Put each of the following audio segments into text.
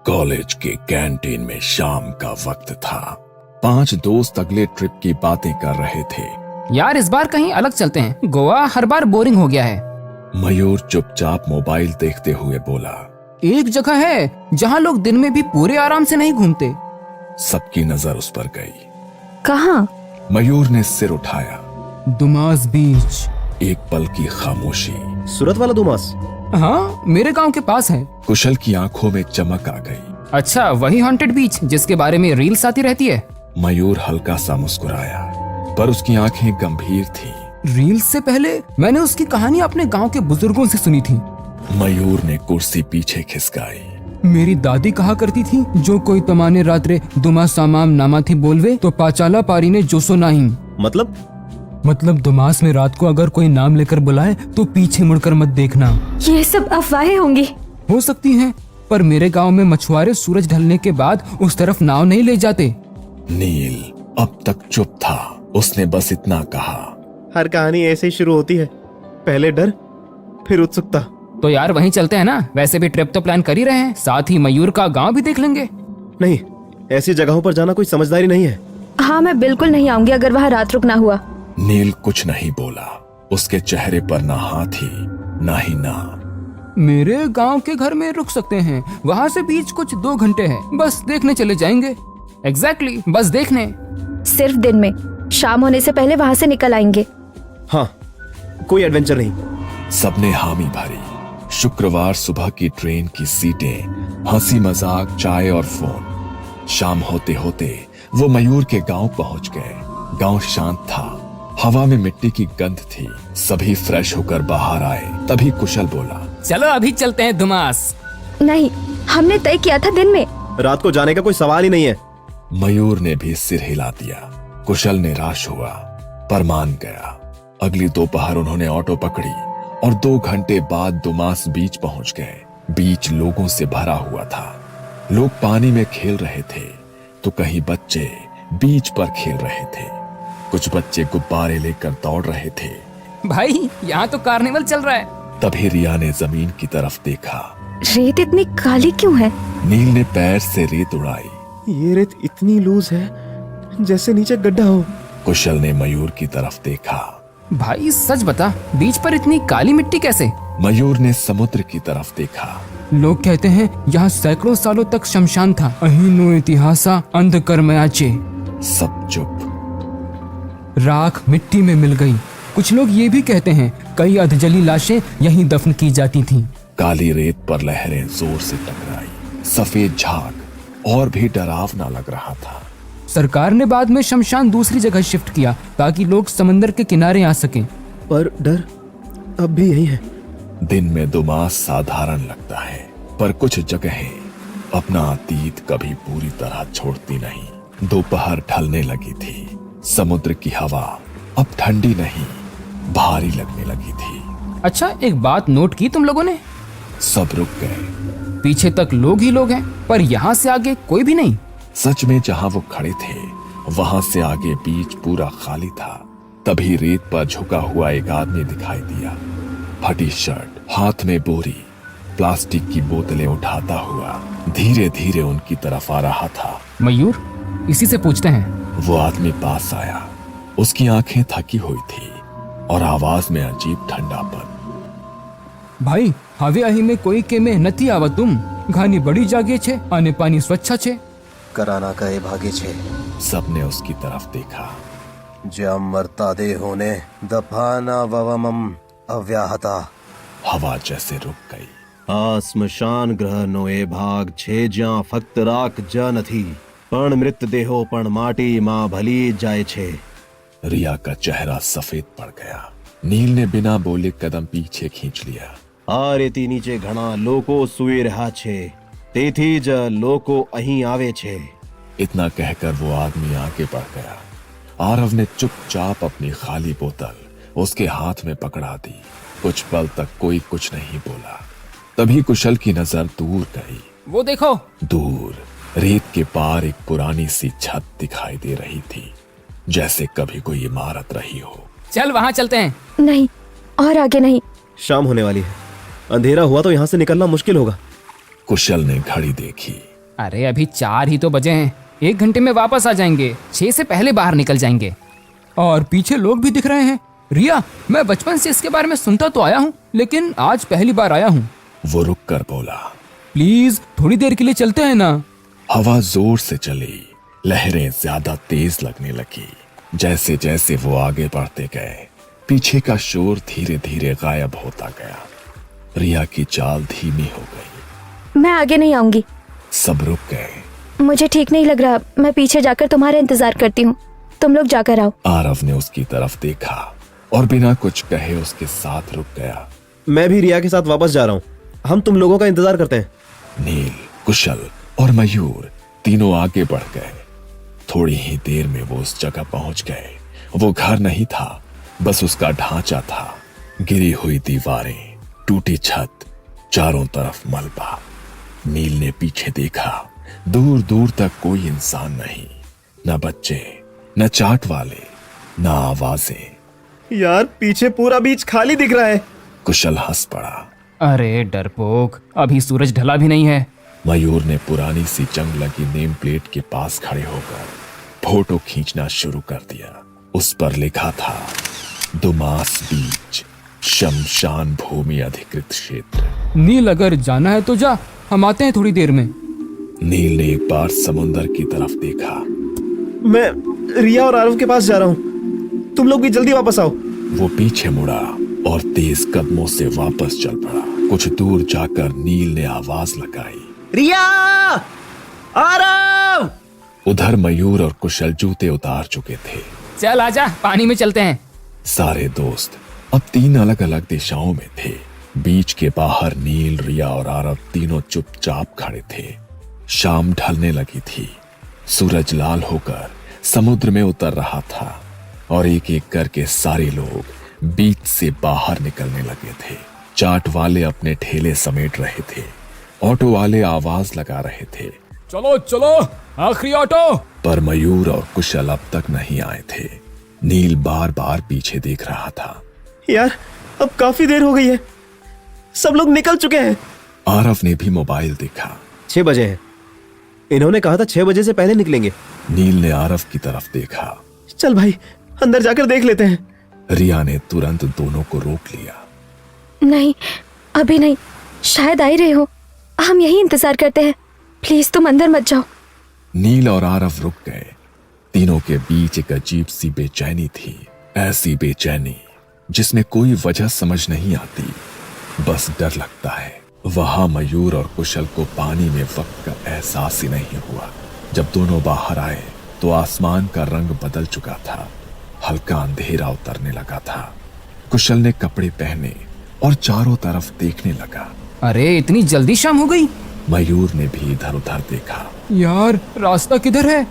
College के canteen में शाम का वक्त था। 5 दोस्त अगले ट्रिप की बातें कर रहे थे। यार इस बार कहीं अलग चलते हैं, गोवा हर बार बोरिंग हो गया है। मयूर चुपचाप मोबाइल देखते हुए बोला, एक जगह है जहाँ लोग दिन में भी पूरे आराम से नहीं घूमते। सबकी नजर उस पर गई। कहाँ? मयूर ने सिर उठाया। दुमास बीच। एक पल की खामोशी। सूरत वाला दुमास? हाँ, मेरे गांव के पास है। कुशल की आंखों में चमक आ गई। अच्छा, वही हॉन्टेड बीच जिसके बारे में रील्स आती रहती है। मयूर हल्का सा मुस्कुराया, पर उसकी आंखें गंभीर थी। रील्स से पहले मैंने उसकी कहानी अपने गांव के बुजुर्गों से सुनी थी। मयूर ने कुर्सी पीछे खिसकाई। मेरी दादी कहा करती थी, जो कोई तमाने रात्रे दुमा सामाम नामा थी बोलवे तो पाचाला पारी ने जोसो नहीं। मतलब दुमास में रात को अगर कोई नाम लेकर बुलाए तो पीछे मुड़कर मत देखना। ये सब अफवाहें होंगी। हो सकती हैं, पर मेरे गांव में मछुआरे सूरज ढलने के बाद उस तरफ नाव नहीं ले जाते। नील अब तक चुप था। उसने बस इतना कहा, हर कहानी ऐसे ही शुरू होती है, पहले डर फिर उत्सुकता। तो यार वहीं चलते हैं ना, वैसे भी ट्रिप तो प्लान कर ही रहे हैं, साथ ही मयूर का गांव भी देख लेंगे। नहीं, ऐसी जगहों पर जाना कोई समझदारी नहीं है। हाँ, मैं बिल्कुल नहीं आऊंगी अगर वहाँ रात रुकना हुआ। नील कुछ नहीं बोला। उसके चेहरे पर ना हाँ थी ना ही ना। मेरे गांव के घर में रुक सकते हैं, वहाँ से बीच कुछ 2 घंटे है, बस देखने चले जाएंगे। एग्जैक्टली, बस देखने। सिर्फ दिन में, शाम होने से पहले वहाँ से निकल आएंगे। हाँ, कोई एडवेंचर नहीं। सबने हामी भरी। शुक्रवार सुबह की ट्रेन की सीटें, हंसी मजाक, चाय और फोन। शाम होते होते वो मयूर के गांव पहुंच गए। गांव शांत था, हवा में मिट्टी की गंध थी। सभी फ्रेश होकर बाहर आए। तभी कुशल बोला, चलो अभी चलते हैं दुमास। नहीं, हमने तय किया था दिन में। रात को जाने का कोई सवाल ही नहीं है। मयूर ने भी सिर हिला दिया। कुशल निराश हुआ, पर मान गया। अगली दोपहर उन्होंने ऑटो पकड़ी और 2 घंटे बाद दुमास बीच पहुंच गए। बीच लोगों से भरा हुआ था। लोग पानी में खेल रहे थे तो कहीं बच्चे बीच पर खेल रहे थे। कुछ बच्चे गुब्बारे लेकर दौड़ रहे थे। भाई यहाँ तो कार्निवल चल रहा है। तभी रिया ने जमीन की तरफ देखा। रेत इतनी काली क्यों है? नील ने पैर से रेत उड़ाई। ये रेत इतनी लूज है जैसे नीचे गड्ढा हो। कुशल ने मयूर की तरफ देखा। भाई सच बता, बीच पर इतनी काली मिट्टी कैसे? मयूर ने समुद्र की तरफ देखा। लोग कहते हैं यहाँ सैकड़ों सालों तक शमशान था। अहीनो इतिहासा अंधकर्मयाचे। सब चुप। राख मिट्टी में मिल गई। कुछ लोग ये भी कहते हैं कई अधजली लाशें यहीं दफन की जाती थीं। काली रेत पर लहरें जोर से टकराई। सफेद झाग और भी डरावना लग रहा था। सरकार ने बाद में शमशान दूसरी जगह शिफ्ट किया ताकि लोग समंदर के किनारे आ सकें। पर डर अब भी यही है। दिन में दुमास साधारण लगता है, पर कुछ जगहें अपना अतीत कभी पूरी तरह छोड़ती नहीं। दोपहर ढलने लगी थी। समुद्र की हवा अब ठंडी नहीं, भारी लगने लगी थी। अच्छा, एक बात नोट की तुम लोगों ने? सब रुक गए। पीछे तक लोग ही लोग हैं, पर यहाँ से आगे कोई भी नहीं। सच में जहां वो खड़े थे वहां से आगे बीच पूरा खाली था। तभी रेत पर झुका हुआ एक आदमी दिखाई दिया। फटी शर्ट, हाथ में बोरी, प्लास्टिक की बोतलें उठाता हुआ धीरे धीरे उनकी तरफ आ रहा था। मयूर, इसी से पूछते हैं। वो आदमी पास आया। उसकी आंखें थकी हुई थी और आवाज में अजीब ठंडापन। भाई, હવે અહીં में कोई के में નથી आवा तुम। घानी बड़ी जागे छे અને पानी स्वच्छ छे। कराना कहे भागे छे। सबने उसकी तरफ देखा। ज्याम मरता दे होने दफाना ववमम अव्याहता। हवा जैसे रुक गई। आ स्मशान ग्रह नो ए भाग छे ज्यां फक्त राख ज नथी, पण मृत देहो पण माटी मां भली जाए छे। रिया का चेहरा सफेद पड़ गया। नील ने बिना बोले कदम पीछे खींच लिया। आ रेती नीचे घणा लोको सुई रहा छे, तेथी ज लोको અહીં આવે છે। इतना कहकर वो आदमी आगे बढ़ गया। आरव ने चुपचाप अपनी खाली बोतल उसके हाथ में पकड़ा दी। कुछ पल तक कोई कुछ नहीं बोला। तभी कुशल की नजर दूर गई। वो देखो। दूर रेत के पार एक पुरानी सी छत दिखाई दे रही थी, जैसे कभी कोई इमारत रही हो। चल वहाँ चलते हैं। नहीं, और आगे नहीं। शाम होने वाली है, अंधेरा हुआ तो यहाँ से निकलना मुश्किल होगा। कुशल ने घड़ी देखी। अरे अभी 4 ही तो बजे हैं, 1 घंटे में वापस आ जाएंगे, 6 से पहले बाहर निकल जाएंगे। और पीछे लोग भी दिख रहे हैं। रिया, मैं बचपन से इसके बारे में सुनता तो आया हूँ, लेकिन आज पहली बार आया हूँ। वो रुक कर बोला। प्लीज थोड़ी देर के लिए चलते हैं ना। हवा जोर से चली, लहरें ज्यादा तेज लगने लगी। जैसे जैसे वो आगे बढ़ते गए, पीछे का शोर धीरे धीरे गायब होता गया। रिया की चाल धीमी हो गई। मैं आगे नहीं आऊंगी। सब रुक गए। मुझे ठीक नहीं लग रहा, मैं पीछे जाकर तुम्हारा इंतजार करती हूँ, तुम लोग जाकर आओ। आरव ने उसकी तरफ देखा और बिना कुछ कहे उसके साथ रुक गया। मैं भी रिया के साथ वापस जा रहा हूँ, हम तुम लोगों का इंतजार करते हैं। नील, कुशल और मयूर तीनों आगे बढ़ गए। थोड़ी ही देर में वो उस जगह पहुंच गए। वो घर नहीं था, बस उसका ढांचा था। गिरी हुई दीवारें, टूटी छत, चारों तरफ मलबा। नील ने पीछे देखा, दूर दूर तक कोई इंसान नहीं, न बच्चे, न चाट वाले, न आवाजें। यार पीछे पूरा बीच खाली दिख रहा है। कुशल हंस पड़ा। अरे डरपोक, अभी सूरज ढला भी नहीं है। मयूर ने पुरानी सी जंग लगी नेम प्लेट के पास खड़े होकर फोटो खींचना शुरू कर दिया। उस पर लिखा था, दुमास बीच, शमशान भूमि अधिकृत क्षेत्र। नील, अगर जाना है तो जा, हम आते हैं थोड़ी देर में। नील ने एक बार समुंदर की तरफ देखा। मैं रिया और आरव के पास जा रहा हूँ, तुम लोग भी जल्दी वापस आओ। वो पीछे मुड़ा और तेज कदमों से वापस चल पड़ा। कुछ दूर जाकर नील ने आवाज लगाई, रिया, आरव। उधर मयूर और कुशल जूते उतार चुके थे। चल आजा, पानी में चलते हैं। सारे दोस्त अब 3 अलग अलग दिशाओं में थे। बीच के बाहर नील, रिया और आरव तीनों चुपचाप खड़े थे। शाम ढलने लगी थी। सूरज लाल होकर समुद्र में उतर रहा था और एक एक करके सारे लोग बीच से बाहर निकलने लगे थे। चाट वाले अपने ठेले समेट रहे थे, ऑटो वाले आवाज लगा रहे थे, चलो चलो, आखिरी ऑटो। पर मयूर और कुशल अब तक नहीं आए थे। नील बार बार पीछे देख रहा था। यार अब काफी देर हो गई है, सब लोग निकल चुके हैं। आरव ने भी मोबाइल देखा। 6 बजे हैं, इन्होंने कहा था 6 बजे से पहले निकलेंगे। नील ने आरव की तरफ देखा। चल भाई, अंदर जाकर देख लेते हैं। रिया ने तुरंत दोनों को रोक लिया। नहीं, अभी नहीं, शायद आ ही रहे हो, हम यही इंतजार करते हैं, प्लीज तुम अंदर मत जाओ। नील और आरव रुक गए। तीनों के बीच एक अजीब सी बेचैनी थी। ऐसी बेचैनी जिसमें कोई वजह समझ नहीं आती, बस डर लगता है। वहां मयूर और कुशल को पानी में वक्त का एहसास ही नहीं हुआ। जब दोनों बाहर आए तो आसमान का रंग बदल चुका था। हल्का अंधेरा उतरने लगा था। कुशल ने कपड़े पहने और चारों तरफ देखने लगा। अरे इतनी जल्दी शाम हो गई। मयूर ने भी इधर उधर देखा। यार रास्ता किधर है?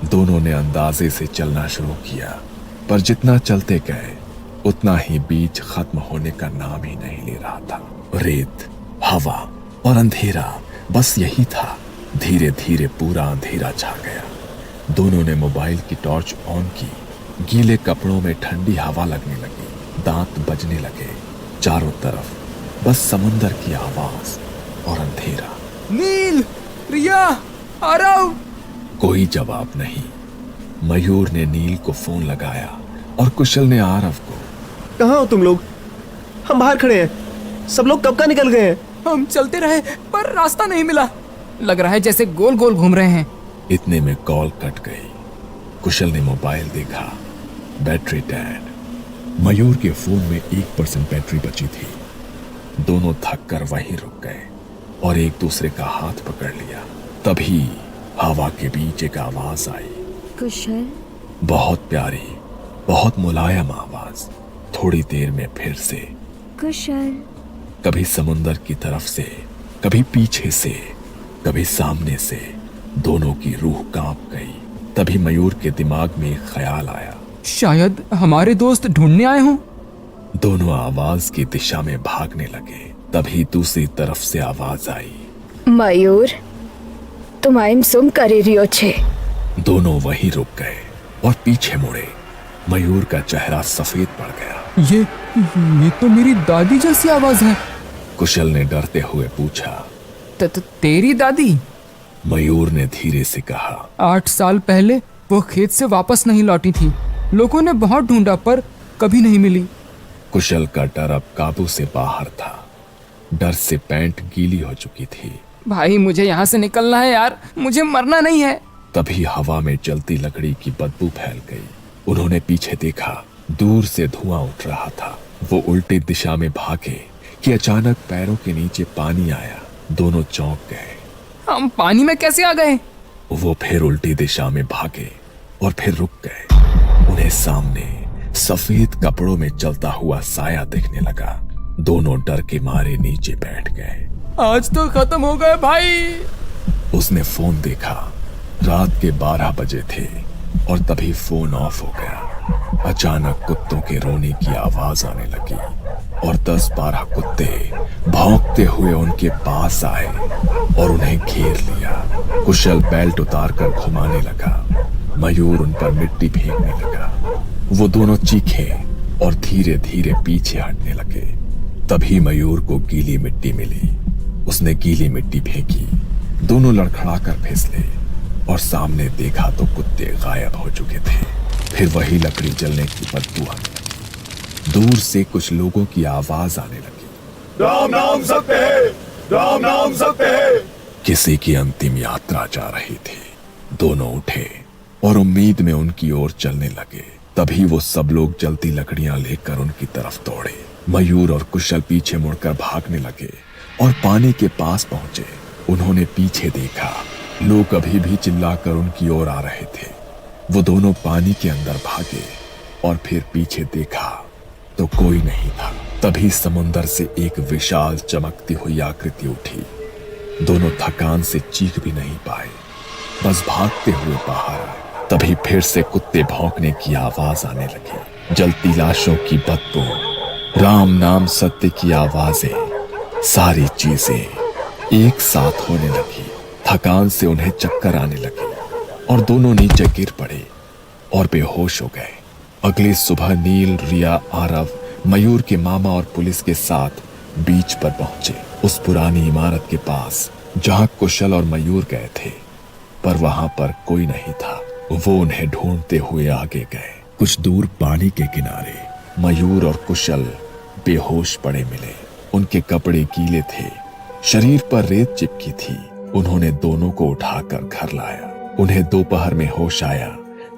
दोनों ने अंदाजे से चलना शुरू किया, पर जितना चलते गए उतना ही बीच खत्म होने का नाम ही नहीं ले रहा था। रेत, हवा और अंधेरा, बस यही था। धीरे धीरे पूरा अंधेरा छा गया। दोनों ने मोबाइल की टॉर्च ऑन की। गीले कपड़ों में ठंडी हवा लगने लगी, दांत बजने लगे। चारों तरफ बस समुंदर की आवाज और अंधेरा। नील, रिया, आरव। कोई जवाब नहीं। मयूर ने नील को फोन लगाया और कुशल ने आरव को। कहाँ हो तुम लोग? हम बाहर खड़े हैं, सब लोग कब का निकल गए हैं। हम चलते रहे पर रास्ता नहीं मिला, लग रहा है जैसे गोल गोल घूम रहे हैं। इतने में कॉल कट गई। कुशल ने मोबाइल देखा, बैटरी डेड। मयूर के फोन में 1% बैटरी बची थी। दोनों थक कर वहीं रुक गए और एक दूसरे का हाथ पकड़ लिया। तभी हवा के बीच एक आवाज आई। कुशल। बहुत प्यारी, बहुत मुलायम आवाज। थोड़ी देर में फिर से। कुशल। कभी समुंदर की तरफ से, कभी पीछे से, कभी सामने से। दोनों की रूह कांप गई। तभी मयूर के दिमाग में एक ख्याल आया, शायद हमारे दोस्त ढूंढने आए हों। दोनों आवाज की दिशा में भागने लगे। तभी दूसरी तरफ से आवाज आई, मयूर, तुम्हारी सुम करे रियो छे। दोनों वहीं रुक गए और पीछे मुड़े। मयूर का चेहरा सफेद पड़ गया। ये तो मेरी दादी जैसी आवाज है। कुशल ने डरते हुए पूछा, तेरी दादी? मयूर ने धीरे से कहा। 8 साल पहले वो खेत से वापस नहीं लौटी थी। लोगों ने बहुत ढूंढा पर कभी नहीं मिली। कुशल का डर अब काबू से बाहर था। डर से पैंट गीली हो चुकी थी। भाई मुझे यहाँ से निकलना है यार, मुझे मरना नहीं है। तभी हवा में जलती लकड़ी की बदबू फैल गई। उन्होंने पीछे देखा, दूर से धुआं उठ रहा था। वो उल्टी दिशा में भागे कि अचानक पैरों के नीचे पानी आया। दोनों चौंक गए। हम पानी में कैसे आ गए? वो फिर उल्टी दिशा में भागे और फिर रुक गए। उन्हें सामने सफेद कपड़ों में चलता हुआ साया दिखने लगा। दोनों डर के मारे नीचे बैठ गए। आज तो खत्म हो गए भाई। उसने फोन देखा। रात के 12 बजे थे और तभी फोन ऑफ हो गया। अचानक कुत्तों के रोने की आवाज आने लगी और 10-12 कुत्ते भौंकते हुए उनके पास आए और उन्हें घेर लिया। कुशल बेल्ट उतार कर घुमाने लगा। मयूर उन पर मिट्टी फेंकने लगा। वो दोनों चीखे और धीरे धीरे पीछे हटने लगे। तभी मयूर को गीली मिट्टी मिली। उसने गीली मिट्टी फेंकी। दोनों लड़खड़ाकर फिसले और सामने देखा तो कुत्ते गायब हो चुके थे। फिर वही लकड़ी जलने की बदबू आने लगी। दूर से कुछ लोगों की आवाज आने लगी। राम नाम सत्य है, राम नाम सत्य है। किसी की अंतिम यात्रा जा रही थी। दोनों उठे और उम्मीद में उनकी ओर चलने लगे। तभी वो सब लोग जलती लकड़ियां लेकर उनकी तरफ दौड़े। मयूर और कुशल पीछे मुड़कर भागने लगे और पानी के पास पहुंचे। उन्होंने पीछे देखा, लोग अभी भी चिल्लाकर उनकी ओर आ रहे थे। वो दोनों पानी के अंदर भागे और फिर पीछे देखा तो कोई नहीं था। तभी समुंदर से एक विशाल चमकती हुई आकृति उठी। दोनों थकान से चीख भी नहीं पाए, बस भागते हुए बाहर आए। तभी फिर से कुत्ते भौंकने की आवाज आने लगी। जलती लाशों की बदबू, राम नाम सत्य की आवाजें, सारी चीजें एक साथ होने लगी। थकान से उन्हें चक्कर आने लगे और दोनों नीचे गिर पड़े और बेहोश हो गए। अगली सुबह नील, रिया, आरव, मयूर के मामा और पुलिस के साथ बीच पर पहुंचे, उस पुरानी इमारत के पास जहां कुशल और मयूर गए थे। पर वहां पर कोई नहीं था। वो उन्हें ढूंढते हुए आगे गए। कुछ दूर पानी के किनारे मयूर और कुशल बेहोश पड़े मिले। उनके कपड़े गीले थे, शरीर पर रेत चिपकी थी। उन्होंने दोनों को उठाकर घर लाया। उन्हें दोपहर में होश आया,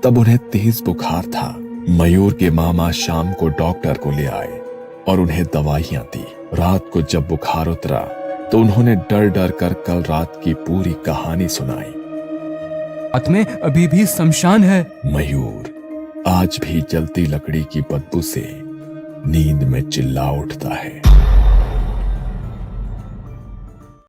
तब उन्हें तेज बुखार था। मयूर के मामा शाम को डॉक्टर को ले आए और उन्हें दवाइयां दी। रात को जब बुखार उतरा तो उन्होंने डर डर कर कल रात की पूरी कहानी सुनाई। रात में अभी भी शमशान है। मयूर आज भी जलती लकड़ी की बदबू से नींद में चिल्ला उठता है।